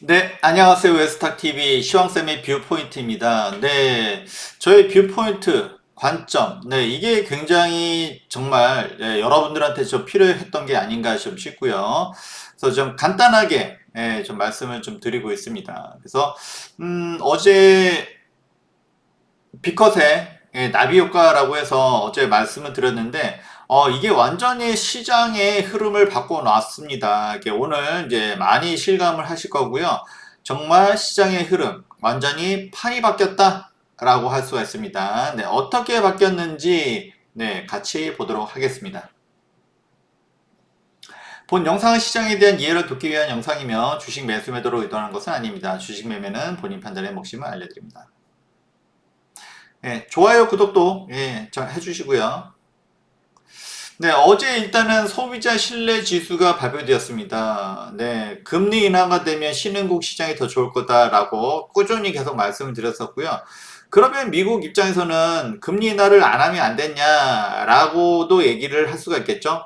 네, 안녕하세요. 웨스탁TV 시황쌤의 뷰포인트입니다. 네, 저의 뷰포인트, 관점, 네, 이게 굉장히 정말 여러분들한테 좀 필요했던 게 아닌가 좀 싶고요. 그래서 좀 간단하게 좀 말씀을 좀 드리고 있습니다. 그래서 어제 비컷의 나비 효과라고 해서 어제 말씀을 드렸는데 이게 완전히 시장의 흐름을 바꿔 놨습니다. 이게 오늘 이제 많이 실감을 하실 거고요. 정말 시장의 흐름 완전히 판이 바뀌었다 라고 할 수가 있습니다. 네, 어떻게 바뀌었는지 네, 같이 보도록 하겠습니다. 본 영상은 시장에 대한 이해를 돕기 위한 영상이며 주식 매수 매도로 의도하는 것은 아닙니다. 주식 매매는 본인 판단에 몫임을 알려드립니다. 좋아요, 구독도 해주시고요. 네, 어제 일단은 소비자 신뢰 지수가 발표되었습니다. 네, 금리 인하가 되면 신흥국 시장이 더 좋을 거다라고 꾸준히 계속 말씀을 드렸었고요. 그러면 미국 입장에서는 금리 인하를 안 하면 안 됐냐라고도 얘기를 할 수가 있겠죠.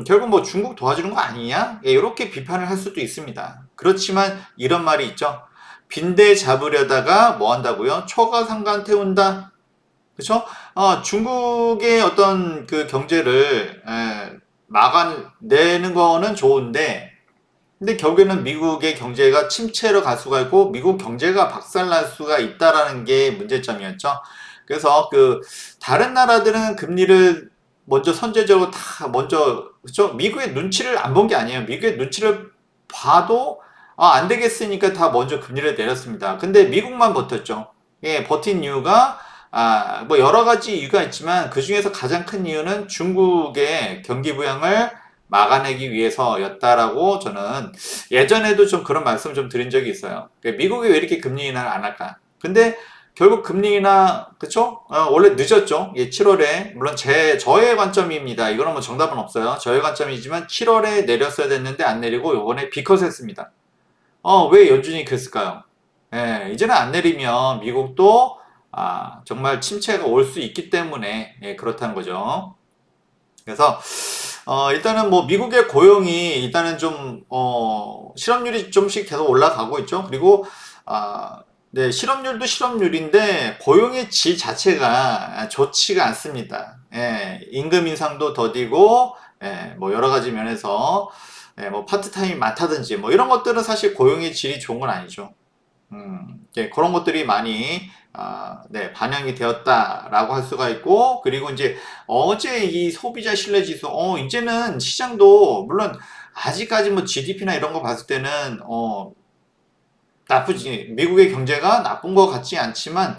결국 뭐 중국 도와주는 거 아니냐? 이렇게 비판을 할 수도 있습니다. 그렇지만 이런 말이 있죠. 빈대 잡으려다가 뭐 한다고요? 초가상간 태운다. 그쵸? 중국의 어떤 그 경제를 막아내는 거는 좋은데, 근데 결국에는 미국의 경제가 침체로 갈 수가 있고, 미국 경제가 박살날 수가 있다라는 게 문제점이었죠. 그래서 그 다른 나라들은 금리를 먼저 선제적으로 다 먼저 그쵸? 미국의 눈치를 안 본 게 아니에요. 미국의 눈치를 봐도 안 되겠으니까 다 먼저 금리를 내렸습니다. 근데 미국만 버텼죠. 예, 버틴 이유가 뭐 여러 가지 이유가 있지만 그 중에서 가장 큰 이유는 중국의 경기 부양을 막아내기 위해서였다라고 저는 예전에도 좀 그런 말씀 좀 드린 적이 있어요. 그러니까 미국이 왜 이렇게 금리 인하를 안 할까? 근데 결국 금리 인하 그쵸? 원래 늦었죠. 예, 7월에 물론 저의 관점입니다. 이거는 뭐 정답은 없어요. 저의 관점이지만 7월에 내렸어야 됐는데 안 내리고 요번에 비컷 했습니다. 왜 연준이 그랬을까요? 이제는 안 내리면 미국도 정말 침체가 올 수 있기 때문에 그렇다는 거죠. 그래서 일단은 뭐 미국의 고용이 일단은 좀 실업률이 좀씩 계속 올라가고 있죠. 그리고 네, 실업률도 실업률인데 고용의 질 자체가 좋지가 않습니다. 임금 인상도 더디고 뭐 여러 가지 면에서 뭐 파트타임이 많다든지 뭐 이런 것들은 사실 고용의 질이 좋은 건 아니죠. 그런 것들이 많이 네, 반영이 되었다라고 할 수가 있고, 그리고 이제 어제 이 소비자 신뢰 지수, 이제는 시장도 물론 아직까지 뭐 GDP나 이런 거 봤을 때는 나쁘지 미국의 경제가 나쁜 것 같지 않지만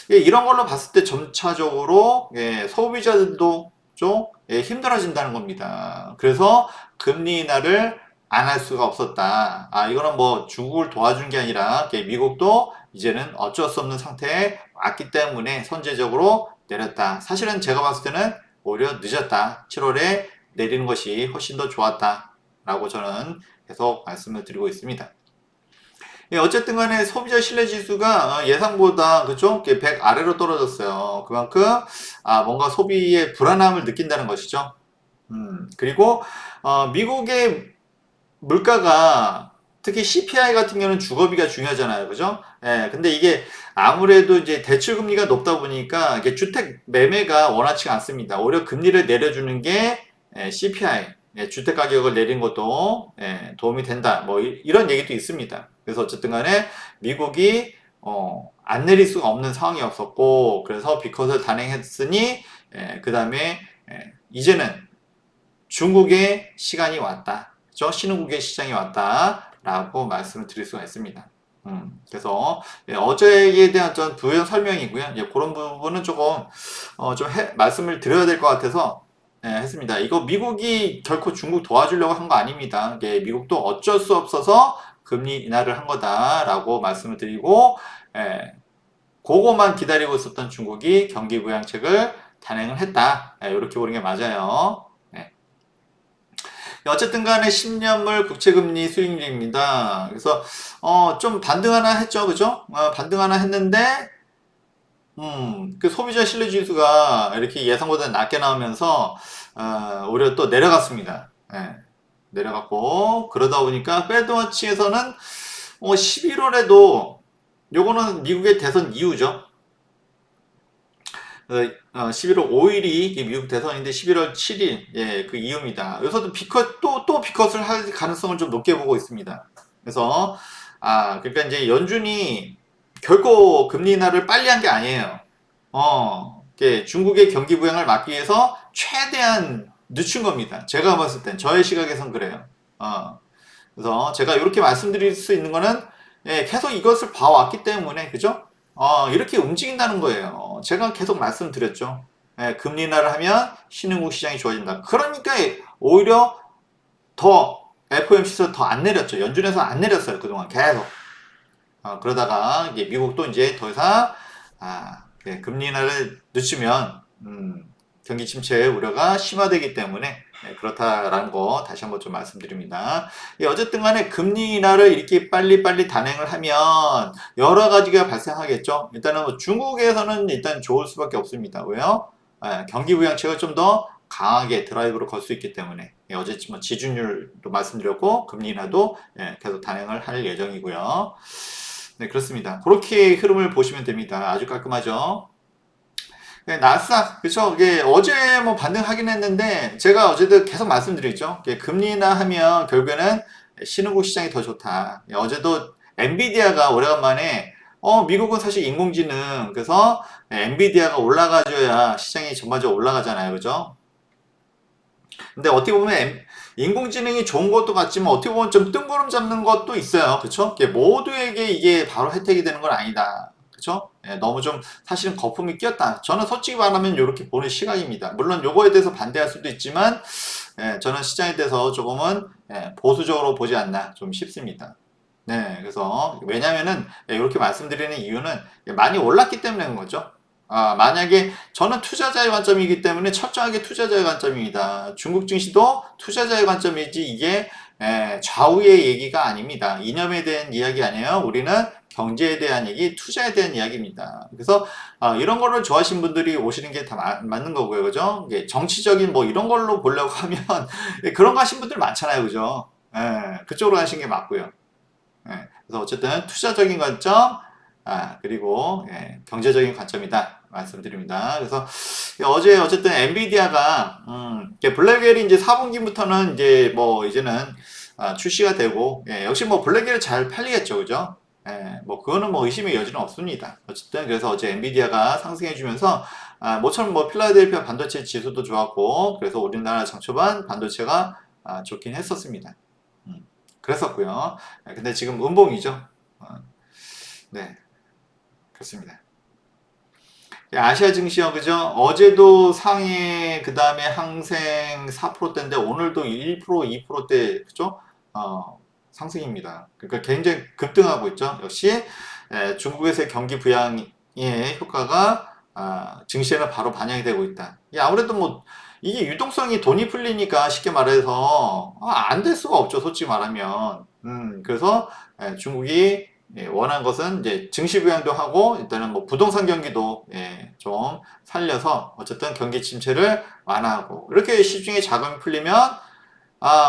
이런 걸로 봤을 때 점차적으로 소비자들도 좀 힘들어진다는 겁니다. 그래서 금리 인하를 안 할 수가 없었다. 이거는 뭐 중국을 도와준 게 아니라 미국도 이제는 어쩔 수 없는 상태에 왔기 때문에 선제적으로 내렸다. 사실은 제가 봤을 때는 오히려 늦었다. 7월에 내리는 것이 훨씬 더 좋았다. 라고 저는 계속 말씀을 드리고 있습니다. 어쨌든 간에 소비자 신뢰 지수가 예상보다 그죠? 100 아래로 떨어졌어요. 그만큼 뭔가 소비의 불안함을 느낀다는 것이죠. 그리고 미국의 물가가 특히 CPI 같은 경우는 주거비가 중요하잖아요. 그죠? 근데 이게 아무래도 이제 대출 금리가 높다 보니까 이게 주택 매매가 원활치가 않습니다. 오히려 금리를 내려주는 게 CPI, 주택 가격을 내린 것도 도움이 된다. 뭐 이런 얘기도 있습니다. 그래서 어쨌든 간에 미국이 안 내릴 수가 없는 상황이었었고 그래서 비컷을 단행했으니 그 다음에 이제는 중국의 시간이 왔다. 그죠? 신흥국의 시장이 왔다라고 말씀을 드릴 수가 있습니다. 그래서 어제에 대한 전 부연 설명이고요. 그런 부분은 조금 말씀을 드려야 될 것 같아서 했습니다. 이거 미국이 결코 중국 도와주려고 한 거 아닙니다. 미국도 어쩔 수 없어서 금리 인하를 한 거다라고 말씀을 드리고 그거만 기다리고 있었던 중국이 경기 부양책을 단행을 했다. 이렇게 보는 게 맞아요. 어쨌든 간에 10년물 국채금리 수익률입니다. 그래서 좀 반등 하나 했죠. 그죠? 반등 하나 했는데 그 소비자 신뢰 지수가 이렇게 예상보다 낮게 나오면서 오히려 또 내려갔습니다. 내려갔고 그러다 보니까 패드워치에서는 11월에도 요거는 미국의 대선 이후죠. 11월 5일이 미국 대선인데 11월 7일, 예, 그 이후입니다. 여기서도 또 비컷을 할 가능성을 좀 높게 보고 있습니다. 그래서, 그러니까 이제 연준이 결코 금리 인하를 빨리 한 게 아니에요. 이게 중국의 경기 부양을 막기 위해서 최대한 늦춘 겁니다. 제가 봤을 땐, 저의 시각에선 그래요. 그래서 제가 이렇게 말씀드릴 수 있는 거는, 예, 계속 이것을 봐왔기 때문에, 그죠? 이렇게 움직인다는 거예요. 제가 계속 말씀드렸죠. 예, 금리 인하를 하면 신흥국 시장이 좋아진다. 그러니까 오히려 더 FOMC에서 더 안 내렸죠. 연준에서 안 내렸어요. 그동안 계속. 그러다가 이제 미국도 이제 더 이상 예, 금리 인하를 늦추면 경기 침체 우려가 심화되기 때문에 그렇다라는 거 다시 한번 좀 말씀드립니다. 예, 어쨌든 간에 금리 인하를 이렇게 빨리빨리 단행을 하면 여러 가지가 발생하겠죠. 일단은 뭐 중국에서는 일단 좋을 수밖에 없습니다. 왜요? 경기 부양책을 좀 더 강하게 드라이브로 걸 수 있기 때문에 어제 뭐 지준율도 말씀드렸고 금리 인하도 계속 단행을 할 예정이고요. 네, 그렇습니다. 그렇게 흐름을 보시면 됩니다. 아주 깔끔하죠. 네, 나스닥, 그쵸? 이게 어제 뭐 반등하긴 했는데, 제가 어제도 계속 말씀드렸죠. 금리 인하하면 결국에는 신흥국 시장이 더 좋다. 어제도 엔비디아가 오래간만에, 미국은 사실 인공지능, 그래서 엔비디아가 올라가줘야 시장이 전반적으로 올라가잖아요. 그죠? 근데 어떻게 보면 인공지능이 좋은 것도 같지만 어떻게 보면 좀 뜬구름 잡는 것도 있어요. 그쵸? 모두에게 이게 바로 혜택이 되는 건 아니다. 그쵸? 예, 너무 좀 사실은 거품이 끼었다. 저는 솔직히 말하면 이렇게 보는 시각입니다. 물론 요거에 대해서 반대할 수도 있지만 저는 시장에 대해서 조금은 보수적으로 보지 않나 좀 싶습니다. 네, 그래서 왜냐면은 이렇게 말씀드리는 이유는 많이 올랐기 때문에 그런 거죠. 만약에 저는 투자자의 관점이기 때문에 철저하게 투자자의 관점입니다. 중국 증시도 투자자의 관점이지 이게 좌우의 얘기가 아닙니다. 이념에 대한 이야기 아니에요. 우리는 경제에 대한 얘기, 투자에 대한 이야기입니다. 그래서 이런 거를 좋아하시는 분들이 오시는 게 다 맞는 거고요. 그죠? 정치적인 뭐 이런 걸로 보려고 하면 그런 거 하신 분들 많잖아요. 그죠? 그쪽으로 가시는 게 맞고요. 그래서 어쨌든 투자적인 관점, 그리고 경제적인 관점이다 말씀드립니다. 그래서 어제 어쨌든 엔비디아가 블랙웰이 이제 4분기부터는 이제 뭐 이제는 출시가 되고 역시 뭐 블랙웰 잘 팔리겠죠, 그죠? 뭐 그거는 뭐 의심의 여지는 없습니다. 어쨌든 그래서 어제 엔비디아가 상승해주면서 모처럼 뭐 필라델피아 반도체 지수도 좋았고 그래서 우리나라 장초반 반도체가 좋긴 했었습니다. 그랬었고요. 근데 지금 음봉이죠. 네, 그렇습니다. 아시아 증시요, 그죠? 어제도 상해, 그 다음에 항생 4%대인데 오늘도 1%, 2%대, 그죠? 상승입니다. 그러니까 굉장히 급등하고 있죠. 역시 중국에서의 경기 부양의 효과가 증시에는 바로 반영이 되고 있다. 아무래도 뭐 이게 유동성이 돈이 풀리니까 쉽게 말해서 안 될 수가 없죠. 솔직히 말하면. 그래서 중국이 원한 것은 이제 증시 부양도 하고 일단은 뭐 부동산 경기도 좀 살려서 어쨌든 경기 침체를 완화하고 이렇게 시중에 자금이 풀리면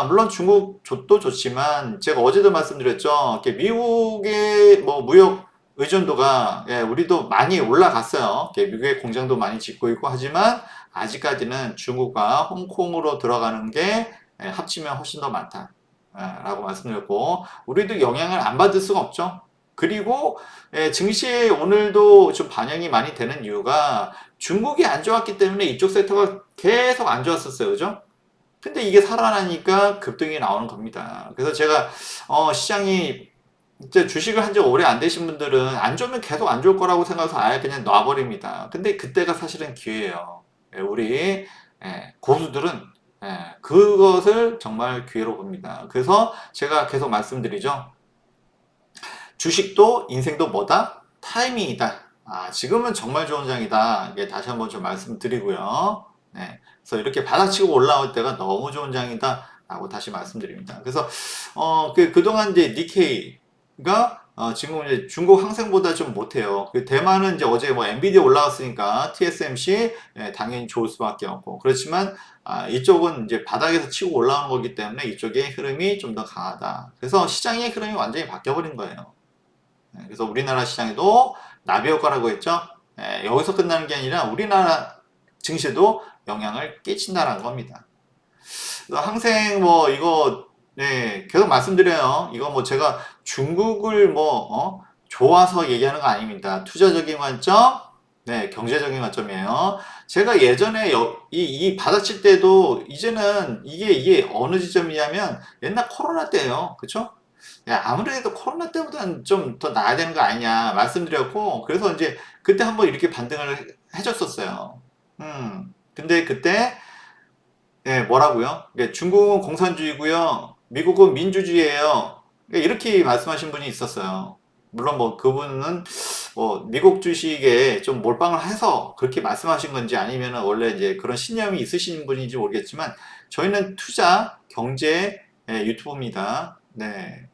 물론 중국도 좋지만 제가 어제도 말씀드렸죠. 이렇게 미국의 뭐 무역 의존도가 우리도 많이 올라갔어요. 미국의 공장도 많이 짓고 있고 하지만 아직까지는 중국과 홍콩으로 들어가는 게 합치면 훨씬 더 많다. 라고 말씀드렸고 우리도 영향을 안 받을 수가 없죠. 그리고 증시에 오늘도 좀 반영이 많이 되는 이유가 중국이 안 좋았기 때문에 이쪽 섹터가 계속 안 좋았었어요. 그죠? 근데 이게 살아나니까 급등이 나오는 겁니다. 그래서 제가 시장이 이제 주식을 한 지 오래 안 되신 분들은 안 좋으면 계속 안 좋을 거라고 생각해서 아예 그냥 놔버립니다. 근데 그때가 사실은 기회예요. 우리 고수들은 그것을 정말 기회로 봅니다. 그래서 제가 계속 말씀드리죠. 주식도 인생도 뭐다? 타이밍이다. 지금은 정말 좋은 장이다. 다시 한번 좀 말씀드리고요. 그래서 이렇게 바닥치고 올라올 때가 너무 좋은 장이다. 라고 다시 말씀드립니다. 그래서, 그동안 이제 니케이가 지금 이제 중국 항생보다 좀 못해요. 그 대만은 이제 어제 뭐 엔비디아 올라갔으니까 TSMC 당연히 좋을 수밖에 없고 그렇지만 이쪽은 이제 바닥에서 치고 올라오는 거기 때문에 이쪽의 흐름이 좀 더 강하다. 그래서 시장의 흐름이 완전히 바뀌어버린 거예요. 그래서 우리나라 시장에도 나비 효과라고 했죠. 여기서 끝나는 게 아니라 우리나라 증시도 영향을 끼친다는 겁니다. 항생 뭐 이거 계속 말씀드려요. 이거 뭐 제가 중국을 좋아서 얘기하는 거 아닙니다. 투자적인 관점, 경제적인 관점이에요. 제가 예전에 이 바닥칠 때도 이제는 이게 어느 지점이냐면 옛날 코로나 때예요. 그쵸? 야, 아무래도 코로나 때보다는 좀 더 나아야 되는 거 아니냐 말씀드렸고 그래서 이제 그때 한번 이렇게 반등을 해줬었어요. 근데 그때 뭐라고요? 중국은 공산주의고요. 미국은 민주주의예요. 이렇게 말씀하신 분이 있었어요. 물론 뭐 그분은 뭐 미국 주식에 좀 몰빵을 해서 그렇게 말씀하신 건지 아니면 원래 이제 그런 신념이 있으신 분인지 모르겠지만 저희는 투자, 경제 유튜브입니다. 네.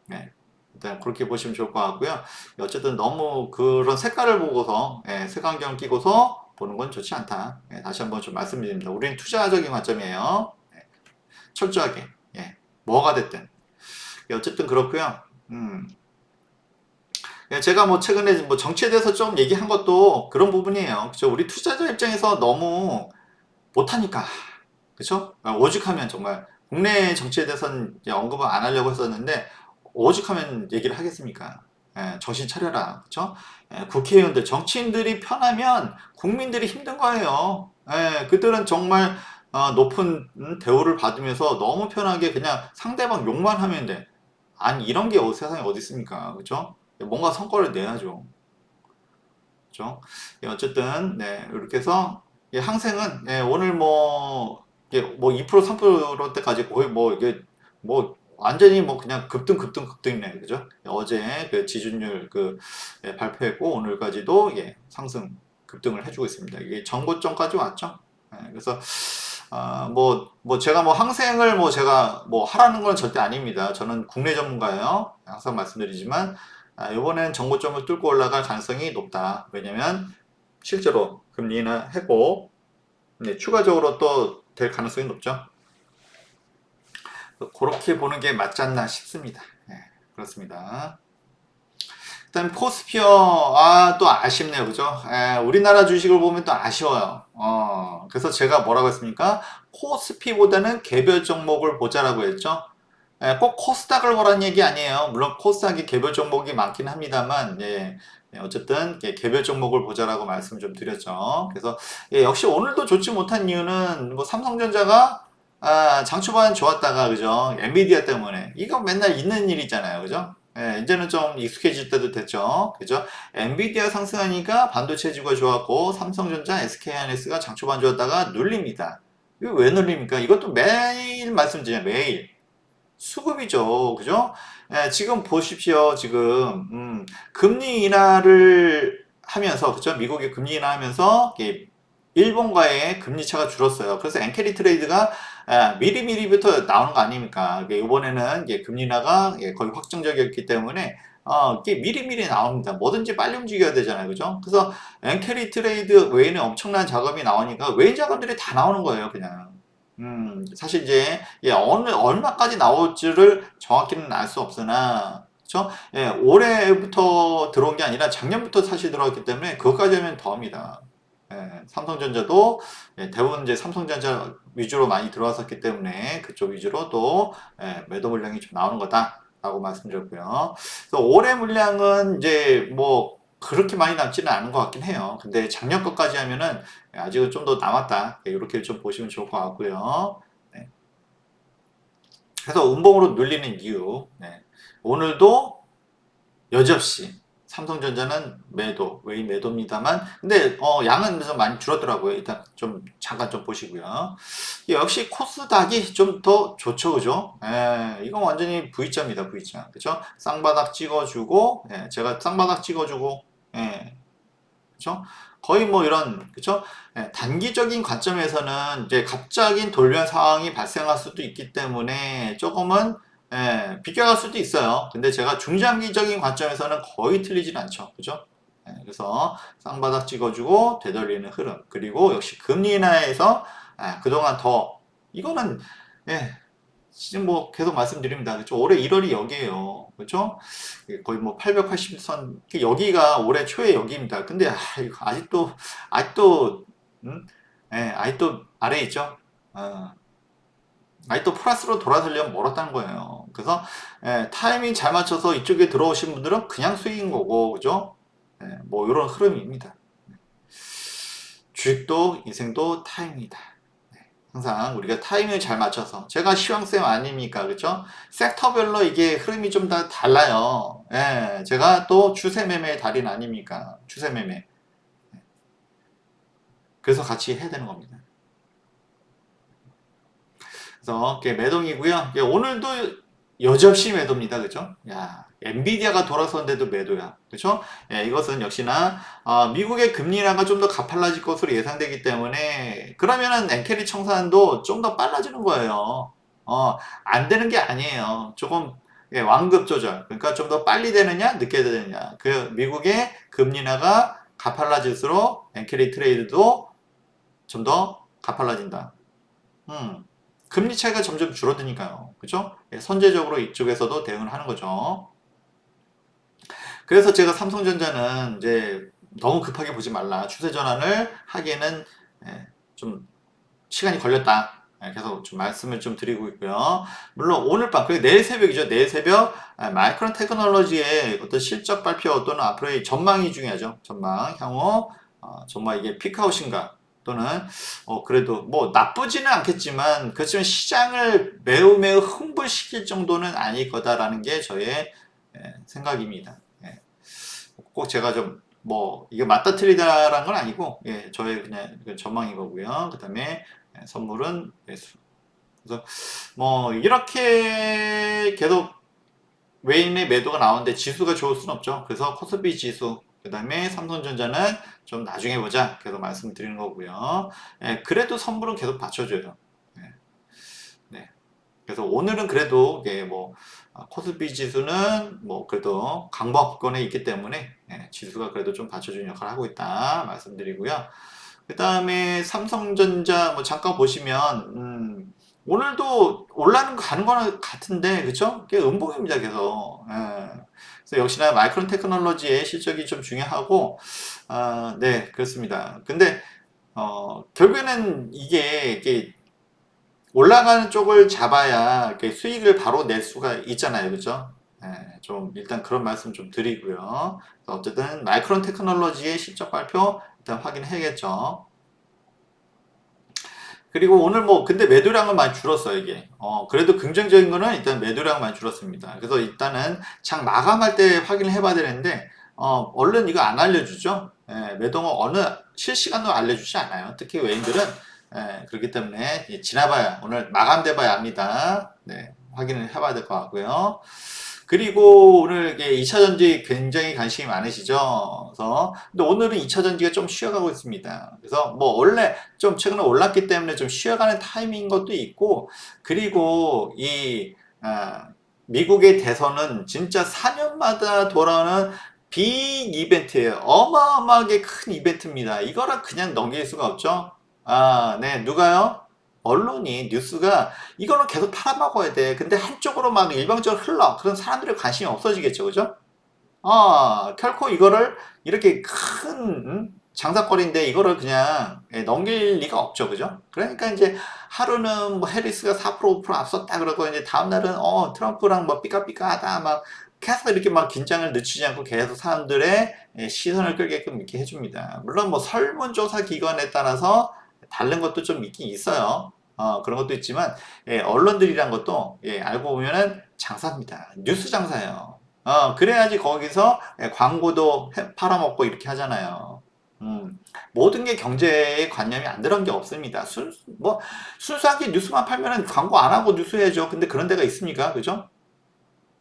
네. 일단 그렇게 보시면 좋을 것 같고요. 어쨌든 너무 그런 색깔을 보고서 색안경 끼고서 보는 건 좋지 않다. 다시 한번 좀 말씀드립니다. 우리는 투자적인 관점이에요. 철저하게 뭐가 됐든 어쨌든 그렇고요. 제가 뭐 최근에 뭐 정치에 대해서 좀 얘기한 것도 그런 부분이에요. 그죠? 우리 투자자 입장에서 너무 못하니까 그렇죠? 오죽하면 정말 국내 정치에 대해서는 언급을 안 하려고 했었는데 오죽하면 얘기를 하겠습니까? 정신 차려라. 그쵸? 국회의원들, 정치인들이 편하면 국민들이 힘든 거예요. 그들은 정말 높은 대우를 받으면서 너무 편하게 그냥 상대방 욕만 하면 돼. 아니, 이런 게 세상에 어디 있습니까? 그쵸? 뭔가 성과를 내야죠. 그쵸? 어쨌든, 이렇게 해서 항생은 오늘 뭐 2% 3%대까지 거의 이게 완전히 그냥 급등이네 그죠? 어제 그 지준율 발표했고 오늘까지도 상승 급등을 해주고 있습니다. 이게 전고점까지 왔죠. 그래서 제가 항생을 제가 하라는 건 절대 아닙니다. 저는 국내 전문가예요. 항상 말씀드리지만 이번엔 전고점을 뚫고 올라갈 가능성이 높다. 왜냐면 실제로 금리 인하 했고 추가적으로 또 될 가능성이 높죠. 그렇게 보는 게 맞지 않나 싶습니다. 그렇습니다. 그다음 코스피어 또 아쉽네요, 그죠? 우리나라 주식을 보면 또 아쉬워요. 그래서 제가 뭐라고 했습니까? 코스피보다는 개별 종목을 보자라고 했죠. 꼭 코스닥을 보라는 얘기 아니에요. 물론 코스닥이 개별 종목이 많긴 합니다만, 어쨌든 개별 종목을 보자라고 말씀 좀 드렸죠. 그래서 역시 오늘도 좋지 못한 이유는 삼성전자가 장 초반 좋았다가 그죠? 엔비디아 때문에 이거 맨날 있는 일이잖아요, 그죠? 이제는 좀 익숙해질 때도 됐죠, 그죠? 엔비디아 상승하니까 반도체주가 좋았고 삼성전자, SK하이닉스가 장 초반 좋았다가 눌립니다. 이거 왜 눌립니까? 이것도 매일 말씀드려요, 매일. 수급이죠. 그죠? 지금 보십시오. 지금, 금리 인하를 하면서, 그죠? 미국이 금리 인하하면서, 일본과의 금리 차가 줄었어요. 그래서 엔캐리 트레이드가 미리미리부터 나오는 거 아닙니까? 이번에는 금리 인하가 거의 확정적이었기 때문에, 이게 미리미리 나옵니다. 뭐든지 빨리 움직여야 되잖아요. 그죠? 그래서 엔캐리 트레이드 외에는 엄청난 작업이 나오니까 외인 작업들이 다 나오는 거예요. 그냥. 사실 이제 얼마까지 나올지를 정확히는 알 수 없으나 그렇죠? 올해부터 들어온 게 아니라 작년부터 사실 들어왔기 때문에 그것까지 하면 더합니다. 삼성전자도 대부분 이제 삼성전자 위주로 많이 들어왔었기 때문에 그쪽 위주로 또 매도 물량이 좀 나오는 거다라고 말씀드렸고요. 그래서 올해 물량은 이제 그렇게 많이 남지는 않은 것 같긴 해요. 근데 작년 것까지 하면은 아직은 좀 더 남았다. 이렇게 좀 보시면 좋을 것 같고요. 그래서 음봉으로 눌리는 이유. 오늘도 여지없이 삼성전자는 외인 매도입니다만, 근데 양은 좀 많이 줄었더라고요. 일단 좀 잠깐 좀 보시고요. 역시 코스닥이 좀 더 좋죠, 그죠? 이건 완전히 V자입니다, V자, 그죠? 쌍바닥 찍어주고, 제가 쌍바닥 찍어주고, 그죠? 거의 이런, 그죠? 단기적인 관점에서는 이제 갑자기 돌변 상황이 발생할 수도 있기 때문에 조금은 비껴갈 수도 있어요. 근데 제가 중장기적인 관점에서는 거의 틀리진 않죠. 그죠? 그래서 쌍바닥 찍어주고 되돌리는 흐름. 그리고 역시 금리 인하에서 그동안 더 이거는 예, 지금 뭐 계속 말씀드립니다. 그죠? 올해 1월이 여기에요. 그죠? 거의 뭐 880선 여기가 올해 초에 여기입니다. 근데 이거 아직도 아직도 아래에 있죠. 아직도 플러스로 돌아서려면 멀었다는 거예요. 그래서 타이밍 잘 맞춰서 이쪽에 들어오신 분들은 그냥 수익인 거고, 그죠? 뭐 이런 흐름입니다. 주식도 인생도 타이밍이다. 항상 우리가 타이밍을 잘 맞춰서 제가 시황쌤 아닙니까, 그죠? 섹터별로 이게 흐름이 좀 다 달라요. 제가 또 추세 매매의 달인 아닙니까? 추세 매매. 그래서 같이 해야 되는 겁니다. 그래서 매동이고요. 오늘도 여지없이 매도입니다. 그죠? 야, 엔비디아가 돌아섰는데도 매도야. 그죠? 이것은 역시나 미국의 금리 인하가 좀 더 가팔라질 것으로 예상되기 때문에 그러면은 엔캐리 청산도 좀 더 빨라지는 거예요. 안 되는 게 아니에요. 조금 완급 조절. 그러니까 좀 더 빨리 되느냐, 늦게 되느냐. 그 미국의 금리 인하가 가팔라질수록 엔캐리 트레이드도 좀 더 가팔라진다. 금리 차이가 점점 줄어드니까요. 그죠? 선제적으로 이쪽에서도 대응을 하는 거죠. 그래서 제가 삼성전자는 이제 너무 급하게 보지 말라. 추세 전환을 하기에는 좀 시간이 걸렸다. 계속 좀 말씀을 좀 드리고 있고요. 물론 오늘 밤, 그리고 내일 새벽이죠. 내일 새벽 마이크론 테크놀로지의 어떤 실적 발표 또는 앞으로의 전망이 중요하죠. 전망, 향후 정말 이게 피크아웃인가 또는 그래도 뭐 나쁘지는 않겠지만 그렇지만 시장을 매우 흥분시킬 정도는 아닐 거다라는 게 저의 생각입니다. 꼭 제가 좀 뭐 이게 맞다 틀리다라는 건 아니고 저의 그냥 전망인 거고요. 그 다음에 선물은 매수. 그래서 뭐 이렇게 계속 외인의 매도가 나오는데 지수가 좋을 수는 없죠. 그래서 코스피 지수 그 다음에 삼성전자는 좀 나중에 보자 계속 말씀드리는 거고요. 그래도 선물은 계속 받쳐줘요. 네. 그래서 오늘은 그래도 뭐 코스피 지수는 뭐 그래도 강보권에 있기 때문에 지수가 그래도 좀 받쳐주는 역할을 하고 있다 말씀드리고요. 그 다음에 삼성전자 뭐 잠깐 보시면 오늘도 올라가는 거 가는 거는 같은데 그쵸? 그게 음봉입니다 계속. 그래서 역시나 마이크론 테크놀로지의 실적이 좀 중요하고 네 그렇습니다. 근데 결국에는 이게 올라가는 쪽을 잡아야 수익을 바로 낼 수가 있잖아요. 그죠? 좀 일단 그런 말씀 좀 드리고요. 어쨌든 마이크론 테크놀로지의 실적 발표 일단 확인해야겠죠. 그리고 오늘 뭐 근데 매도량은 많이 줄었어요 이게. 그래도 긍정적인 거는 일단 매도량 많이 줄었습니다. 그래서 일단은 장 마감할 때 확인을 해봐야 되는데 얼른 이거 안 알려주죠. 매도는 어느 실시간도 알려주지 않아요. 특히 외인들은 그렇기 때문에 지나봐야 오늘 마감돼 봐야 합니다. 네, 확인을 해봐야 될 것 같고요. 그리고 오늘 2차전지 굉장히 관심이 많으시죠? 그래서 근데 오늘은 2차전지가 좀 쉬어가고 있습니다. 그래서 뭐 원래 좀 최근에 올랐기 때문에 좀 쉬어가는 타이밍인 것도 있고 그리고 미국의 대선은 진짜 4년마다 돌아오는 빅 이벤트예요. 어마어마하게 큰 이벤트입니다. 이거를 그냥 넘길 수가 없죠. 네, 누가요? 언론이 뉴스가 이거는 계속 팔아먹어야 돼. 근데 한쪽으로 막 일방적으로 흘러. 그런 사람들의 관심이 없어지겠죠, 그죠? 결코 이거를 이렇게 큰 장사거리인데 이거를 그냥 넘길 리가 없죠, 그죠? 그러니까 이제 하루는 뭐 해리스가 4% 5% 앞섰다 그러고 이제 다음 날은 트럼프랑 뭐 삐까삐까하다 막 계속 이렇게 막 긴장을 늦추지 않고 계속 사람들의 시선을 끌게끔 이렇게 해줍니다. 물론 뭐 설문조사 기관에 따라서 다른 것도 좀 있긴 있어요. 그런 것도 있지만 언론들이란 것도 알고 보면은 장사입니다. 뉴스 장사예요. 그래야지 거기서 광고도 팔아먹고 이렇게 하잖아요. 모든 게 경제에 관념이 안 들어간 게 없습니다. 뭐 순수하게 뉴스만 팔면은 광고 안 하고 뉴스 해야죠. 근데 그런 데가 있습니까? 그죠?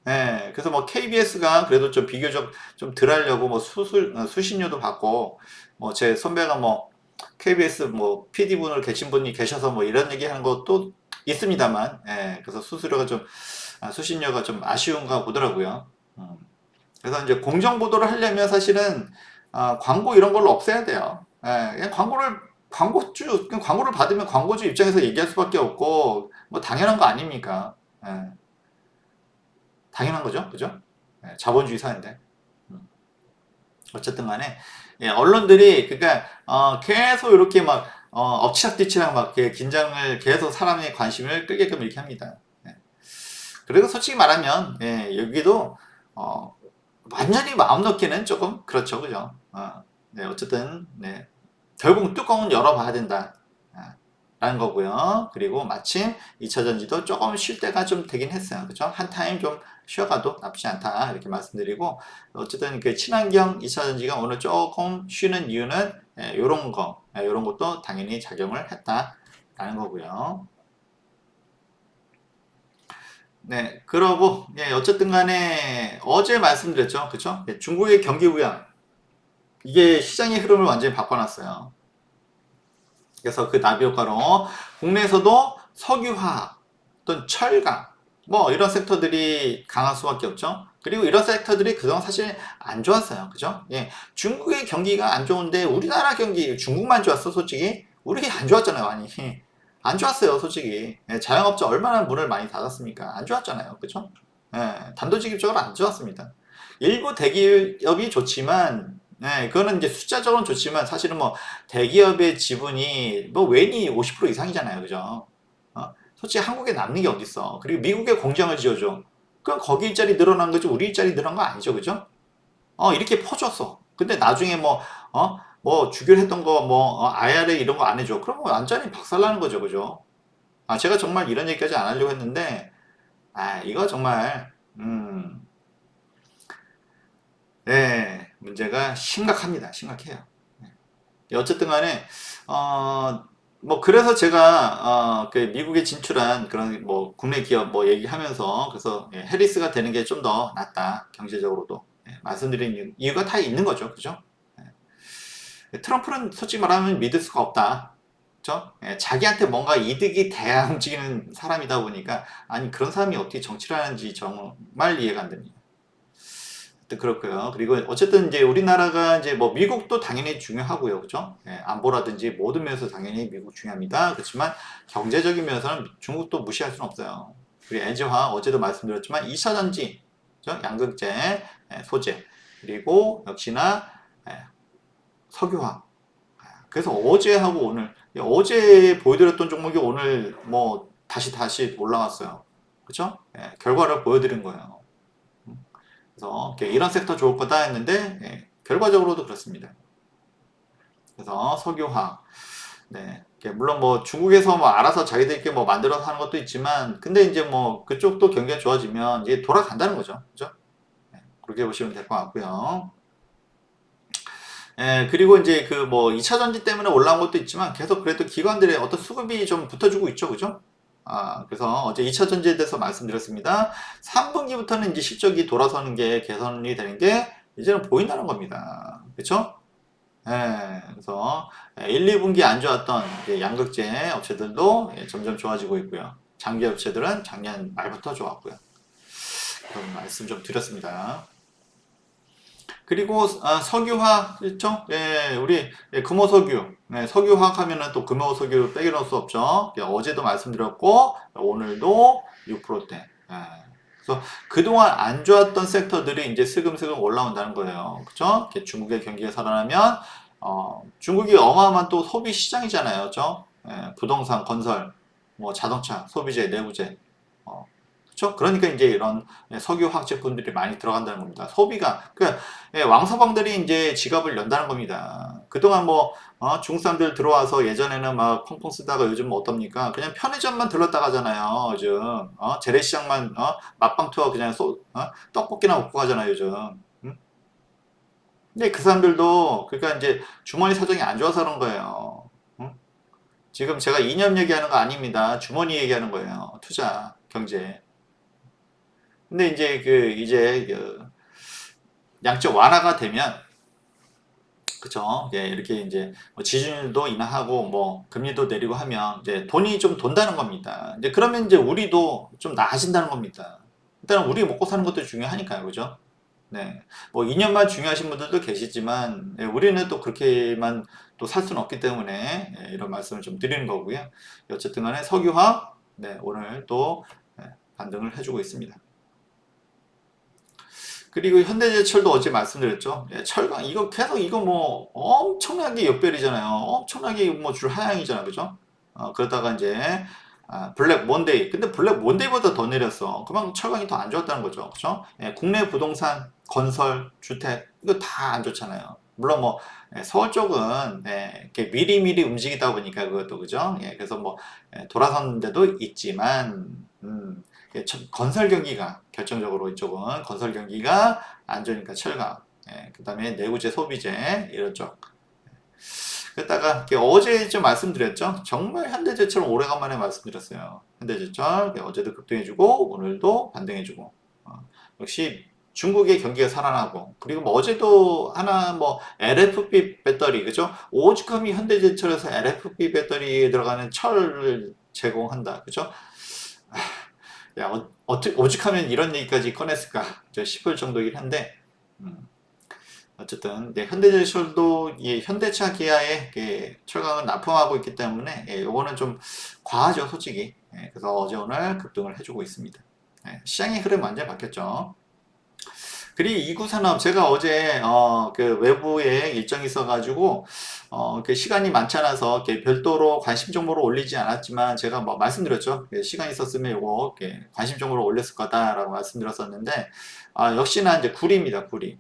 그래서 뭐 KBS가 그래도 좀 비교적 좀 덜 하려고 뭐 수신료도 받고 뭐 제 선배가 뭐 KBS 뭐 PD분을 계신 분이 계셔서 뭐 이런 얘기 하는 것도 있습니다만, 그래서 수수료가 좀 수신료가 좀 아쉬운가 보더라고요. 그래서 이제 공정 보도를 하려면 사실은 광고 이런 걸로 없애야 돼요. 예, 그냥 그냥 광고를 받으면 광고주 입장에서 얘기할 수밖에 없고 뭐 당연한 거 아닙니까? 예, 당연한 거죠, 그죠? 예, 자본주의 사회인데. 음, 어쨌든 간에 예, 언론들이 그러니까 계속 이렇게 막 엎치락뒤치락 막 이렇게 긴장을 계속 사람의 관심을 끌게끔 이렇게 합니다. 예. 그리고 솔직히 말하면 예, 여기도 어, 완전히 마음 놓기는 조금 그렇죠, 그죠? 네, 어쨌든 네, 결국 뚜껑은 열어봐야 된다. 라는 거고요. 그리고 마침 2차 전지도 조금 쉴 때가 좀 되긴 했어요. 그죠? 한 타임 좀 쉬어가도 나쁘지 않다. 이렇게 말씀드리고, 어쨌든 그 친환경 2차 전지가 오늘 조금 쉬는 이유는 요런 거, 요런 것도 당연히 작용을 했다라는 거고요. 네, 그러고, 예, 어쨌든 간에 어제 말씀드렸죠. 그쵸? 예, 중국의 경기 부양. 이게 시장의 흐름을 완전히 바꿔놨어요. 그래서 그 나비 효과로 국내에서도 석유화학 또는 철강 뭐 이런 섹터들이 강할 수밖에 없죠. 그리고 이런 섹터들이 그동안 사실 안 좋았어요. 그죠? 예. 중국의 경기가 안 좋은데 우리나라 경기 중국만 좋았어 솔직히? 우리 안 좋았잖아요 많이. 안 좋았어요 솔직히. 예, 자영업자 얼마나 문을 많이 닫았습니까? 안 좋았잖아요. 그죠? 예, 단도직입적으로 안 좋았습니다. 일부 대기업이 좋지만 그거는 이제 숫자적으로는 좋지만 사실은 뭐 대기업의 지분이 뭐 웬이 50% 이상이잖아요. 그죠? 솔직히 한국에 남는 게 어딨어. 그리고 미국에 공장을 지어줘. 그럼 거기 일자리 늘어난 거지 우리 일자리 늘어난 거 아니죠. 그죠? 이렇게 퍼줬어. 근데 나중에 뭐 주결했던 거, IRA 이런 거 안 해줘. 그럼 뭐 완전히 박살나는 거죠. 그죠? 제가 정말 이런 얘기까지 안 하려고 했는데, 이거 정말, 문제가 심각합니다. 심각해요. 어쨌든 간에, 뭐, 그래서 제가, 그 미국에 진출한 그런 뭐, 국내 기업 뭐 얘기하면서, 그래서 해리스가 되는 게 좀 더 낫다. 경제적으로도. 말씀드린 이유가 다 있는 거죠. 그죠? 트럼프는 솔직히 말하면 믿을 수가 없다. 그죠? 자기한테 뭔가 이득이 돼야 움직이는 사람이다 보니까, 아니, 그런 사람이 어떻게 정치를 하는지 정말 이해가 안 됩니다. 그렇고요. 그리고 어쨌든 이제 우리나라가 이제 뭐 미국도 당연히 중요하고요. 그죠? 안보라든지 모든 면에서 당연히 미국 중요합니다. 그렇지만 경제적인 면에서는 중국도 무시할 수는 없어요. 그리고 LG화학 어제도 말씀드렸지만 2차 전지, 그죠? 양극재, 소재, 그리고 역시나 석유화학. 그래서 어제하고 오늘, 어제 보여드렸던 종목이 오늘 뭐 다시 올라왔어요. 그죠? 결과를 보여드린 거예요. 그래서 이런 섹터 좋을 거다 했는데 결과적으로도 그렇습니다. 그래서 석유화학, 물론 뭐 중국에서 뭐 알아서 자기들끼리 뭐 만들어서 하는 것도 있지만, 근데 이제 뭐 그쪽도 경기가 좋아지면 이제 돌아간다는 거죠. 그죠? 그렇게 보시면 될 것 같고요. 그리고 이제 그 뭐 2차 전지 때문에 올라온 것도 있지만 계속 그래도 기관들의 어떤 수급이 좀 붙어주고 있죠. 그죠? 그래서 어제 2차 전지에 대해서 말씀드렸습니다. 3분기부터는 이제 실적이 돌아서는 게 개선이 되는 게 이제는 보인다는 겁니다. 그쵸? 그래서 1, 2분기 안 좋았던 양극재 업체들도 점점 좋아지고 있고요. 장비 업체들은 작년 말부터 좋았고요. 그런 말씀 좀 드렸습니다. 그리고 석유화 있죠? 우리 금호석유, 석유화학 하면은 또 금호석유 빼기 넣을 수 없죠. 어제도 말씀드렸고 오늘도 6%대. 그래서 그동안 안 좋았던 섹터들이 이제 슬금슬금 올라온다는 거예요. 그죠? 중국의 경기가 살아나면 중국이 어마어마한 또 소비 시장이잖아요. 그죠? 부동산, 건설, 뭐 자동차, 소비재, 내구재. 그렇죠? 그러니까 이제 이런 석유화학 제품들이 많이 들어간다는 겁니다. 소비가 그러니까 왕서방들이 이제 지갑을 연다는 겁니다. 그동안 뭐 중국 사람들 들어와서 예전에는 막 펑펑 쓰다가 요즘 뭐 어떻습니까? 그냥 편의점만 들렀다 가잖아요. 요즘 재래시장만 맛방 투어 그냥 떡볶이나 먹고 가잖아요. 요즘. 응? 근데 그 사람들도 그러니까 이제 주머니 사정이 안 좋아서 그런 거예요. 응? 지금 제가 이념 얘기하는 거 아닙니다. 주머니 얘기하는 거예요. 투자, 경제. 근데 이제 양적 완화가 되면 그쵸? 이렇게 이제 뭐 지준율도 인하하고 뭐 금리도 내리고 하면 이제 돈이 좀 돈다는 겁니다. 이제 그러면 이제 우리도 좀 나아진다는 겁니다. 일단 우리 먹고 사는 것도 중요하니까요, 그죠? 네. 뭐 2년만 중요하신 분들도 계시지만 예, 우리는 또 그렇게만 또 살 수는 없기 때문에 예, 이런 말씀을 좀 드리는 거고요. 어쨌든 간에 석유화 네, 오늘 또 예, 반등을 해주고 있습니다. 그리고 현대제철도 어제 말씀드렸죠. 예, 철강 이거 계속 이거 뭐 엄청나게 역별이잖아요. 엄청나게 뭐 줄 하향이잖아, 그죠? 그러다가 이제 블랙 몬데이. 근데 블랙 몬데이보다 더 내렸어. 그만큼 철강이 더 안 좋았다는 거죠, 그죠? 예, 국내 부동산, 건설, 주택 이거 다 안 좋잖아요. 물론 뭐 서울 쪽은 이렇게 미리미리 움직이다 보니까 그것도 그죠? 예, 그래서 뭐 돌아선 데도 있지만 건설 경기가 결정적으로 이쪽은 건설 경기가 안 좋으니까 철강, 그다음에 내구재 소비재 이런 쪽. 그랬다가 어제 좀 말씀드렸죠. 정말 현대제철 오래간만에 말씀드렸어요. 현대제철 어제도 급등해주고 오늘도 반등해주고 역시 중국의 경기가 살아나고 그리고 뭐 어제도 하나 뭐 LFP 배터리 그죠? 오죽하면 현대제철에서 LFP 배터리에 들어가는 철을 제공한다 그죠? 야, 오죽하면 이런 얘기까지 꺼냈을까 싶을 정도이긴 한데, 어쨌든, 네, 현대제철도 이 현대차 기아의 철강을 납품하고 있기 때문에, 요거는 좀 과하죠, 솔직히. 그래서 어제 오늘 급등을 해주고 있습니다. 시장의 흐름 완전히 바뀌었죠. 그리고 이구산업 제가 어제 그 외부에 일정이 있어가지고 그 시간이 많지 않아서 별도로 관심 정보를 올리지 않았지만 제가 뭐 말씀드렸죠. 시간이 있었으면 요거 관심 정보를 올렸을 거다라고 말씀드렸었는데 역시나 이제 구리입니다. 구리.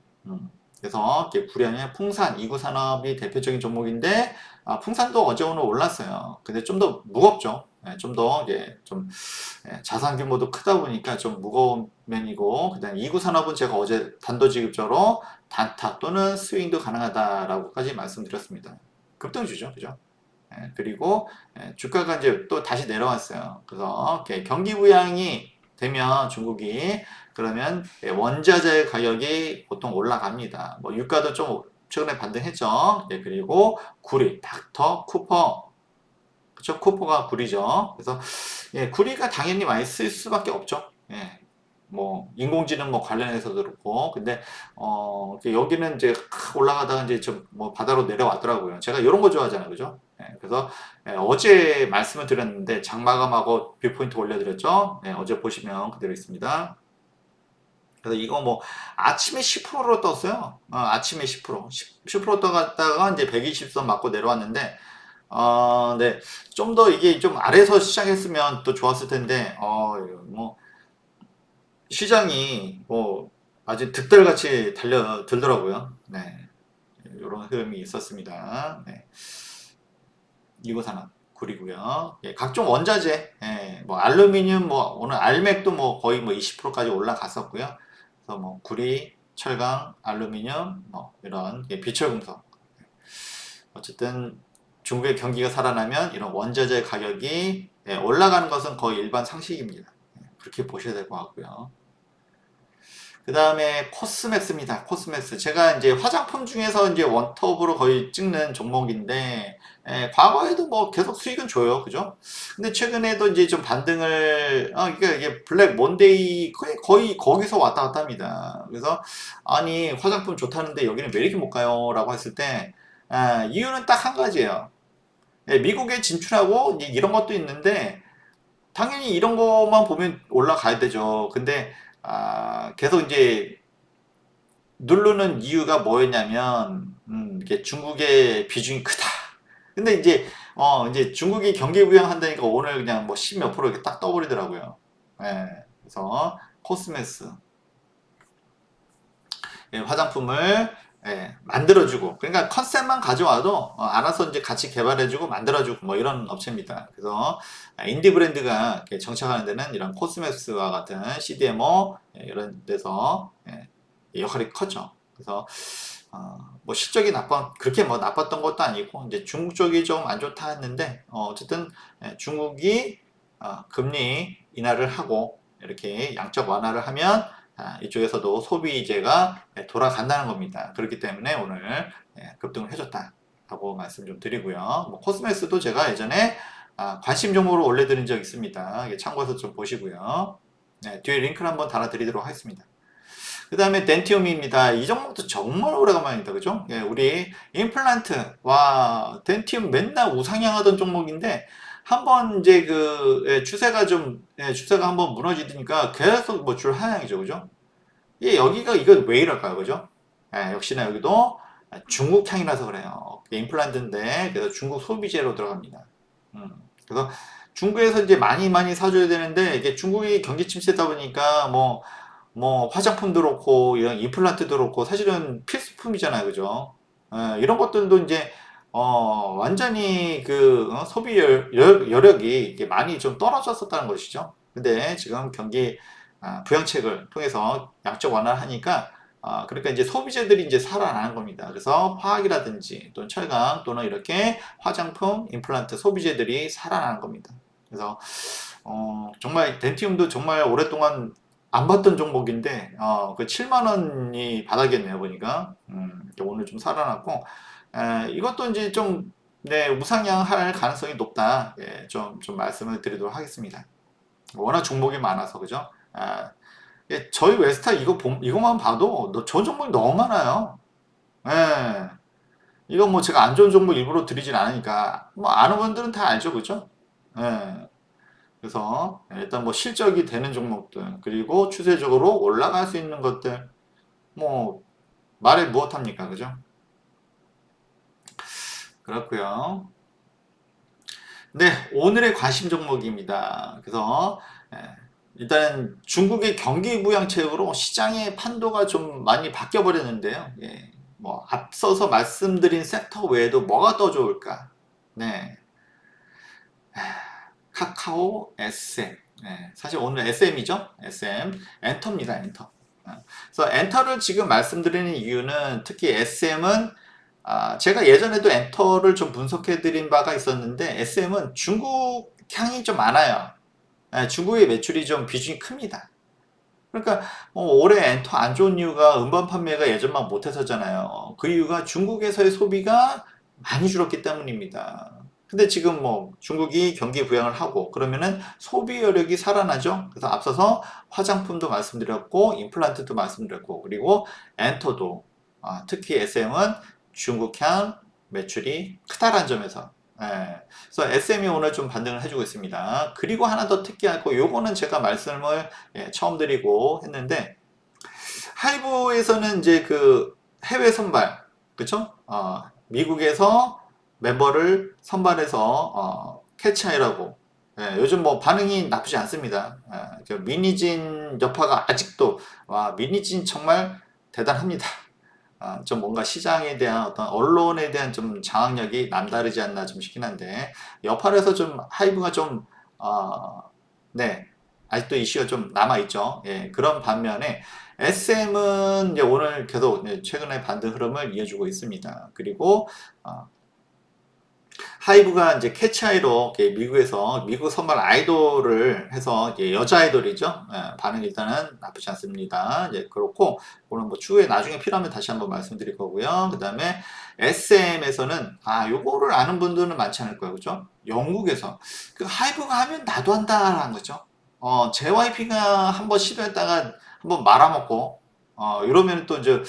그래서 구리하면 풍산 이구산업이 대표적인 종목인데 풍산도 어제 오늘 올랐어요. 근데 좀 더 무겁죠. 좀 더 좀 자산 규모도 크다 보니까 좀 무거운 면이고 그다음 이구산업은 제가 어제 단도직입적으로 단타 또는 스윙도 가능하다라고까지 말씀드렸습니다. 급등 주죠, 그죠? 그리고 주가가 이제 또 다시 내려왔어요. 그래서 경기 부양이 되면 중국이 그러면 원자재 가격이 보통 올라갑니다. 뭐 유가도 좀 최근에 반등했죠. 그리고 구리, 닥터, 쿠퍼 그쵸? 쿠퍼가 구리죠. 그래서 구리가 당연히 많이 쓸 수밖에 없죠. 뭐 인공지능 뭐 관련해서도 그렇고 근데 여기는 이제 올라가다가 이제 좀 뭐 바다로 내려왔더라고요. 제가 이런 거 좋아하잖아요, 그죠? 그래서 어제 말씀을 드렸는데 장마감하고 뷰포인트 올려드렸죠. 어제 보시면 그대로 있습니다. 그래서 이거 뭐 아침에 10%로 떴어요. 아침에 10%, 10% 떠갔다가 이제 120선 맞고 내려왔는데 네. 좀 더 이게 좀 아래서 시작했으면 또 좋았을 텐데, 뭐, 시장이 뭐, 아주 득달같이 들더라고요. 네. 이런 흐름이 있었습니다. 네. 이고산업 구리고요. 각종 원자재, 뭐, 알루미늄, 뭐, 오늘 알맥도 뭐, 거의 뭐 20%까지 올라갔었고요. 그래서 뭐, 구리, 철강, 알루미늄, 뭐, 이런 비철금속. 어쨌든, 중국의 경기가 살아나면 이런 원자재 가격이 올라가는 것은 거의 일반 상식입니다. 그렇게 보셔야 될 것 같고요. 그 다음에 코스맥스입니다. 코스맥스. 제가 이제 화장품 중에서 이제 원톱으로 거의 찍는 종목인데, 과거에도 뭐 계속 수익은 줘요. 그죠? 근데 최근에도 이제 좀 반등을, 이게 블랙 몬데이 거의 거기서 왔다 갔다 합니다. 그래서, 아니, 화장품 좋다는데 여기는 왜 이렇게 못 가요? 라고 했을 때, 이유는 딱 한 가지예요. 미국에 진출하고 이런 것도 있는데 당연히 이런 것만 보면 올라가야 되죠. 근데 계속 이제 누르는 이유가 뭐였냐면 이게 중국의 비중이 크다. 근데 이제 중국이 경기 부양한다니까 오늘 그냥 뭐 10 몇 프로 이렇게 딱 떠버리더라고요. 그래서 코스메스 화장품을 만들어주고 그러니까 컨셉만 가져와도 알아서 이제 같이 개발해주고 만들어주고 뭐 이런 업체입니다. 그래서 인디 브랜드가 정착하는 데는 이런 코스메스와 같은 CDMO 이런 데서 역할이 컸죠. 그래서 뭐 실적이 그렇게 뭐 나빴던 것도 아니고 이제 중국 쪽이 좀 안 좋다 했는데 어쨌든 중국이 금리 인하를 하고 이렇게 양적 완화를 하면 이쪽에서도 소비재가 돌아간다는 겁니다. 그렇기 때문에 오늘 급등을 해줬다라고 말씀 좀 드리고요. 뭐 코스메스도 제가 예전에 관심 종목으로 올려드린 적 있습니다. 참고해서 좀 보시고요. 네, 뒤에 링크를 한번 달아드리도록 하겠습니다. 그 다음에 덴티움입니다. 이 종목도 정말 오래간만이다. 그죠? 예, 우리 임플란트. 와, 덴티움 맨날 우상향하던 종목인데, 한번 이제 추세가 추세가 한번 무너지니까 계속 뭐 줄 하향이죠. 그죠? 예, 여기가 이거 왜 이럴까요? 그죠? 예, 역시나 여기도 중국향이라서 그래요. 임플란트인데, 그래서 중국 소비재로 들어갑니다. 그래서 중국에서 이제 많이 사줘야 되는데, 이게 중국이 경기 침체다 보니까 뭐 화장품도 그렇고 이런 임플란트도 그렇고 사실은 필수품이잖아요, 그죠? 이런 것들도 이제 완전히 소비 여력이 이렇게 많이 좀 떨어졌었다는 것이죠. 근데 지금 경기 부양책을 통해서 양적 완화하니까 그러니까 이제 소비재들이 이제 살아나는 겁니다. 그래서 화학이라든지 또는 철강 또는 이렇게 화장품, 임플란트 소비재들이 살아나는 겁니다. 그래서 정말 덴티움도 정말 오랫동안 안 봤던 종목인데 그 7만 원이 바닥이었네요 보니까 오늘 좀 살아났고 이것도 이제 좀 네, 우상향할 가능성이 높다 예, 좀 말씀을 드리도록 하겠습니다. 워낙 종목이 많아서 그죠? 예, 저희 웨스타 이거만 봐도 저 종목이 너무 많아요. 예, 이거 뭐 제가 안 좋은 종목 일부러 드리진 않으니까 뭐 아는 분들은 다 알죠 그죠? 예. 그래서 일단 뭐 실적이 되는 종목들 그리고 추세적으로 올라갈 수 있는 것들 뭐 말해 무엇합니까 그죠? 그렇고요. 네, 오늘의 관심 종목입니다. 그래서 일단 중국의 경기 부양책으로 시장의 판도가 좀 많이 바뀌어 버렸는데요. 예, 뭐 앞서서 말씀드린 섹터 외에도 뭐가 더 좋을까? 네, 카카오, SM. 네, 사실 오늘 SM이죠? SM. 엔터입니다, 엔터. 그래서 엔터를 지금 말씀드리는 이유는 특히 SM은 제가 예전에도 엔터를 좀 분석해 드린 바가 있었는데 SM은 중국 향이 좀 많아요. 중국의 매출이 좀 비중이 큽니다. 그러니까 올해 엔터 안 좋은 이유가 음반 판매가 예전만 못해서잖아요. 그 이유가 중국에서의 소비가 많이 줄었기 때문입니다. 근데 지금 뭐 중국이 경기 부양을 하고 그러면은 소비 여력이 살아나죠. 그래서 앞서서 화장품도 말씀드렸고 임플란트도 말씀드렸고 그리고 엔터도 특히 SM은 중국향 매출이 크다라는 점에서 그래서 SM이 오늘 좀 반등을 해주고 있습니다. 그리고 하나 더 특이하고 요거는 제가 말씀을 처음 드리고 했는데 하이브에서는 이제 해외 선발 그쵸? 미국에서 멤버를 선발해서 캐치하이라고 요즘 뭐 반응이 나쁘지 않습니다. 미니진 여파가 아직도 와 미니진 정말 대단합니다. 좀 뭔가 시장에 대한 어떤 언론에 대한 좀 장악력이 남다르지 않나 좀 싶긴 한데 여파에서 좀 하이브가 좀 네, 아직도 이슈가 좀 남아있죠. 예, 그런 반면에 SM은 이제 오늘 계속 최근에 반등 흐름을 이어주고 있습니다. 그리고 하이브가 이제 캐치아이로 미국에서 미국 선발 아이돌을 해서 여자 아이돌이죠. 반응 일단은 나쁘지 않습니다. 이제 그렇고 오늘 뭐 추후에 나중에 필요하면 다시 한번 말씀드릴 거고요. 그 다음에 SM에서는 요거를 아는 분들은 많지 않을 거예요, 그죠? 영국에서 하이브가 하면 나도 한다라는 거죠. JYP가 한번 시도했다가 한번 말아먹고 이러면 또 이제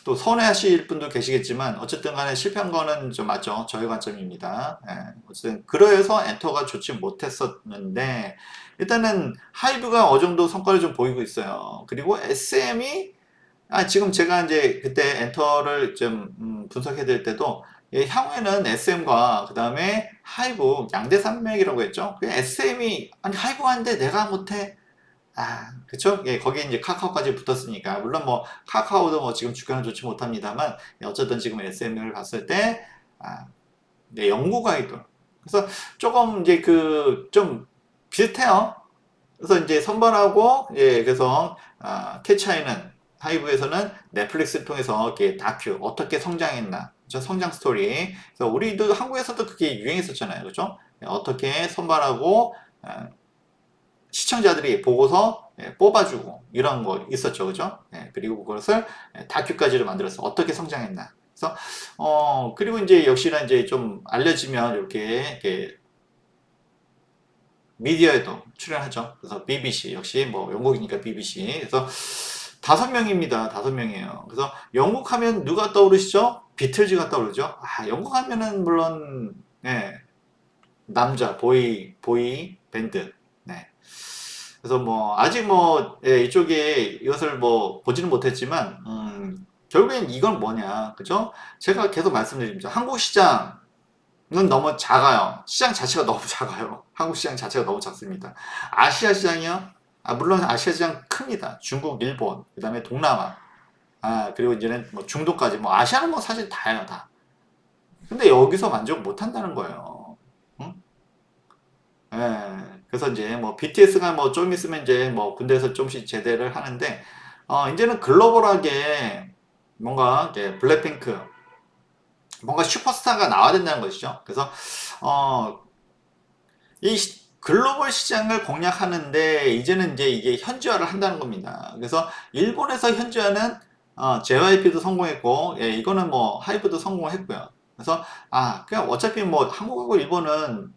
또 선회하실 분도 계시겠지만 어쨌든 간에 실패한 거는 좀 맞죠. 저의 관점입니다. 어쨌든 그래서 엔터가 좋지 못했었는데 일단은 하이브가 어느 정도 성과를 좀 보이고 있어요. 그리고 SM이 지금 제가 이제 그때 엔터를 좀 분석해 드릴 때도 향후에는 SM과 그 다음에 하이브 양대 산맥이라고 했죠. SM이 아니 하이브가 하는데 내가 못해 그쵸? 예, 거기에 이제 카카오까지 붙었으니까. 물론 뭐, 카카오도 뭐 지금 주가는 좋지 못합니다만, 어쨌든 지금 SM을 봤을 때, 네, 영국 아이돌. 그래서 조금 이제 좀 비슷해요. 그래서 이제 선발하고, 예, 그래서, 캐치아이는, 하이브에서는 넷플릭스를 통해서 이렇게 다큐, 어떻게 성장했나. 저 성장 스토리. 그래서 우리도 한국에서도 그게 유행했었잖아요. 그죠? 어떻게 선발하고, 시청자들이 보고서 뽑아주고 이런 거 있었죠, 그죠? 그리고 그것을 다큐까지를 만들어서 어떻게 성장했나. 그래서 그리고 이제 역시나 이제 좀 알려지면 이렇게 미디어에도 출연하죠. 그래서 BBC 역시 뭐 영국이니까 BBC. 그래서 5명입니다. 5명이에요. 그래서 영국 하면 누가 떠오르시죠? 비틀즈가 떠오르죠. 아, 영국 하면은 물론 예, 남자 보이 밴드. 네. 그래서 뭐 아직 뭐 예, 이쪽에 이것을 뭐 보지는 못했지만 결국엔 이건 뭐냐, 그죠? 제가 계속 말씀드립니다. 한국 시장은 너무 작아요. 시장 자체가 너무 작아요. 한국 시장 자체가 너무 작습니다. 아시아 시장이요? 아, 물론 아시아 시장 큽니다. 중국, 일본, 그다음에 동남아, 아, 그리고 이제는 뭐 중도까지, 뭐 아시아는 뭐 사실 다예요, 다. 근데 여기서 만족 못 한다는 거예요. 응? 예. 그래서 이제 뭐 BTS가 뭐 좀 있으면 이제 뭐 군대에서 좀씩 제대를 하는데, 이제는 글로벌하게 뭔가 이제 블랙핑크, 뭔가 슈퍼스타가 나와야 된다는 것이죠. 그래서 어, 이 글로벌 시장을 공략하는데 이제는 이제 이게 현지화를 한다는 겁니다. 그래서 일본에서 현지화는 JYP도 성공했고, 예, 이거는 뭐 하이브도 성공했고요. 그래서 그냥 어차피 뭐 한국하고 일본은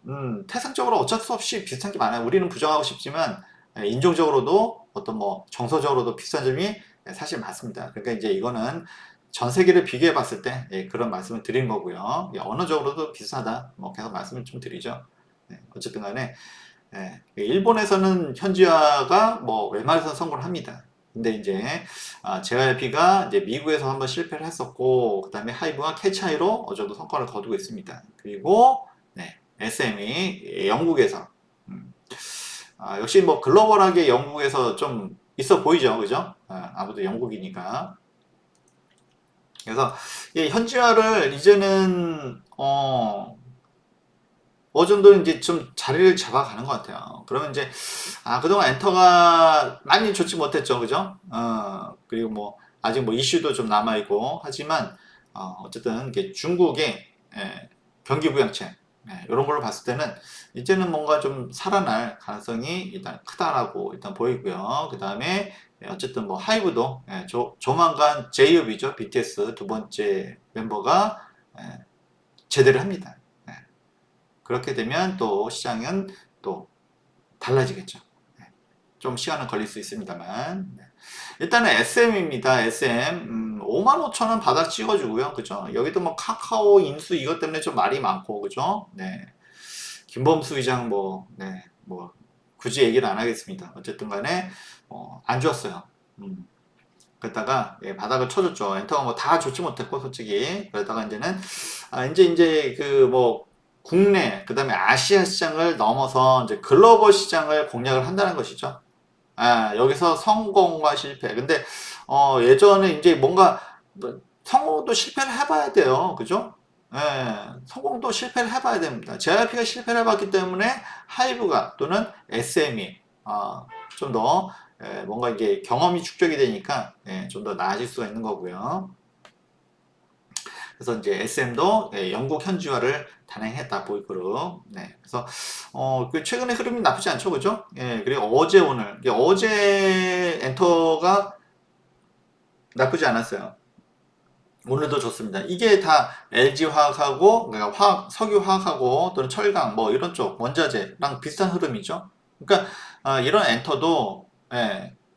태생적으로 어쩔 수 없이 비슷한 게 많아요. 우리는 부정하고 싶지만 예, 인종적으로도 어떤 뭐 정서적으로도 비슷한 점이 예, 사실 많습니다. 그러니까 이제 이거는 전 세계를 비교해 봤을 때 예, 그런 말씀을 드린 거고요. 예, 언어적으로도 비슷하다. 뭐 계속 말씀을 좀 드리죠. 네, 어쨌든 간에 예, 일본에서는 현지화가 뭐 웬만해서 성공을 합니다. 근데 이제 JYP가 이제 미국에서 한번 실패를 했었고, 그 다음에 하이브가 캐치하이로 어느 정도 성과를 거두고 있습니다. 그리고 네, SM이 영국에서 역시 뭐 글로벌하게 영국에서 좀 있어 보이죠, 그죠? 아무도 영국이니까. 그래서 이 현지화를 이제는 어느 정도 이제 좀 자리를 잡아가는 것 같아요. 그러면 이제, 그동안 엔터가 많이 좋지 못했죠. 그죠? 그리고 뭐, 아직 뭐 이슈도 좀 남아있고, 하지만, 어쨌든, 이게 중국의, 예, 경기부양책, 예, 이런 걸로 봤을 때는, 이제는 뭔가 좀 살아날 가능성이 일단 크다라고 일단 보이고요. 그 다음에, 어쨌든 뭐, 하이브도, 예, 조만간 제이홉이죠. BTS 두 번째 멤버가, 예, 제대를 합니다. 예. 그렇게 되면 또 시장은 또 달라지겠죠. 네. 좀 시간은 걸릴 수 있습니다만. 네. 일단은 SM입니다. SM. 5만 5천 원 바닥 찍어주고요. 그죠? 여기도 뭐 카카오 인수 이것 때문에 좀 말이 많고, 그죠? 네. 김범수 의장 뭐, 네. 뭐, 굳이 얘기를 안 하겠습니다. 어쨌든 간에, 안 좋았어요. 그러다가 예, 바닥을 쳐줬죠. 엔터가 뭐 다 좋지 못했고 솔직히 그러다가 이제는 이제 그 뭐 국내 그다음에 아시아 시장을 넘어서 이제 글로벌 시장을 공략을 한다는 것이죠. 여기서 성공과 실패. 근데 예전에 이제 뭔가 뭐 성공도 실패를 해봐야 돼요. 그죠? 예, 성공도 실패를 해봐야 됩니다. JYP가 실패를 해봤기 때문에 하이브가 또는 SM이 좀더 뭔가 이게 경험이 축적이 되니까 좀 더 나아질 수가 있는 거고요. 그래서 이제 SM도 영국 현지화를 단행했다 보이그룹. 네, 그래서 그 최근의 흐름이 나쁘지 않죠, 그죠? 예, 그리고 어제 오늘 어제 엔터가 나쁘지 않았어요. 오늘도 좋습니다. 이게 다 LG 화학하고 그러니까 석유 화학하고 또는 철강 뭐 이런 쪽 원자재랑 비슷한 흐름이죠. 그러니까 이런 엔터도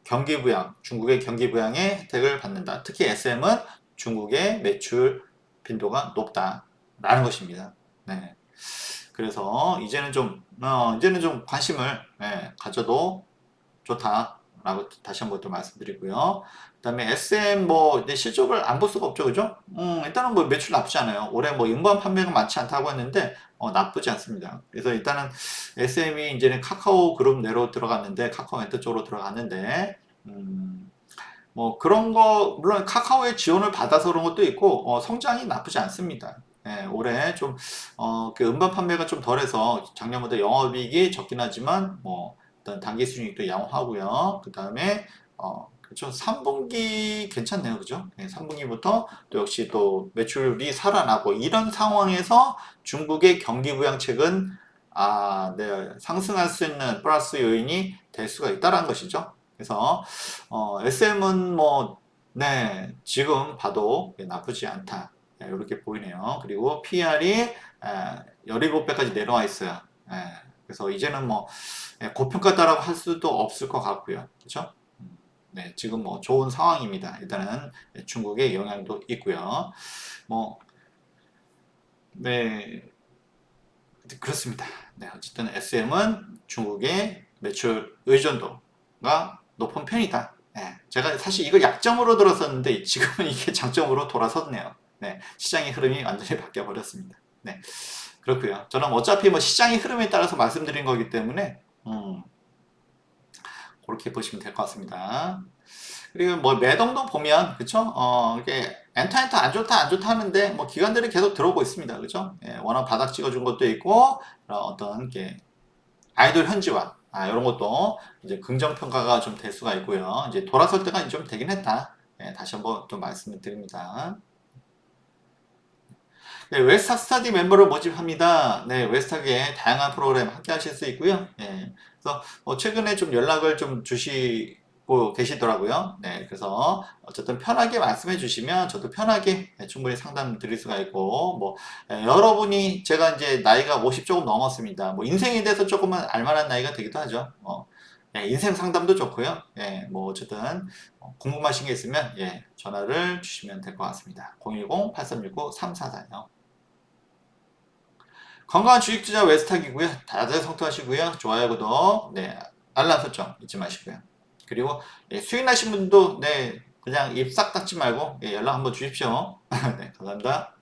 경기 부양, 중국의 경기 부양의 혜택을 받는다. 특히 SM은 중국의 매출 빈도가 높다라는 것입니다. 네. 그래서 이제는 좀 관심을 가져도 좋다라고 다시 한번 또 말씀드리고요. 그다음에 SM 뭐 이제 실적을 안 볼 수가 없죠, 그죠? 일단은 뭐 매출 나쁘지 않아요. 올해 뭐 음반 판매가 많지 않다고 했는데 나쁘지 않습니다. 그래서 일단은 SM이 이제는 카카오 그룹 내로 들어갔는데 카카오 멘트 쪽으로 들어갔는데 뭐 그런 거 물론 카카오의 지원을 받아서 그런 것도 있고 성장이 나쁘지 않습니다. 올해 좀 그 음반 판매가 좀 덜해서 작년보다 영업이익이 적긴 하지만 뭐 일단 단기 순이익도 양호하고요. 그 다음에 그렇죠. 3분기 괜찮네요. 그죠? 3분기부터 또 역시 또 매출이 살아나고 이런 상황에서 중국의 경기 부양책은 네, 상승할 수 있는 플러스 요인이 될 수가 있다는 것이죠. 그래서 SM은 뭐 네, 지금 봐도 나쁘지 않다. 이렇게 보이네요. 그리고 PR이 17배까지 내려와 있어요. 그래서 이제는 뭐 고평가다라고 할 수도 없을 것 같고요. 그렇죠? 네, 지금 뭐 좋은 상황입니다. 일단은 중국의 영향도 있고요. 뭐, 네, 그렇습니다. 네, 어쨌든 SM은 중국의 매출 의존도가 높은 편이다. 네, 제가 사실 이걸 약점으로 들었었는데 지금은 이게 장점으로 돌아섰네요. 네, 시장의 흐름이 완전히 바뀌어 버렸습니다. 네, 그렇고요. 저는 어차피 뭐 시장의 흐름에 따라서 말씀드린 거기 때문에 그렇게 보시면 될 것 같습니다. 그리고 뭐 매동도 보면 그쵸? 이게 엔터 안 좋다 안 좋다 하는데 뭐 기관들이 계속 들어오고 있습니다. 그죠? 예, 워낙 바닥 찍어준 것도 있고 어떤 게 아이돌 현지화 이런 것도 이제 긍정 평가가 좀 될 수가 있고요. 이제 돌아설 때가 좀 되긴 했다. 예, 다시 한번 좀 말씀을 드립니다. 네, 웨스탁 스타디 멤버를 모집합니다. 네, 웨스탁의 다양한 프로그램 함께 하실 수 있고요. 예, 그래서 최근에 좀 연락을 좀 주시고 계시더라고요. 네, 그래서 어쨌든 편하게 말씀해 주시면 저도 편하게 충분히 상담 드릴 수가 있고, 뭐, 여러분이 제가 이제 나이가 50 조금 넘었습니다. 뭐, 인생에 대해서 조금은 알만한 나이가 되기도 하죠. 인생 상담도 좋고요. 예, 뭐, 어쨌든, 궁금하신 게 있으면, 예, 전화를 주시면 될 것 같습니다. 010-8369-3444요. 건강한 주식 투자 웨스탁이고요. 다들 성투하시고요. 좋아요, 구독, 네, 알람 설정 잊지 마시고요. 그리고 수익 나신 분도 그냥 입 싹 닫지 말고 연락 한번 주십시오. 네, 감사합니다.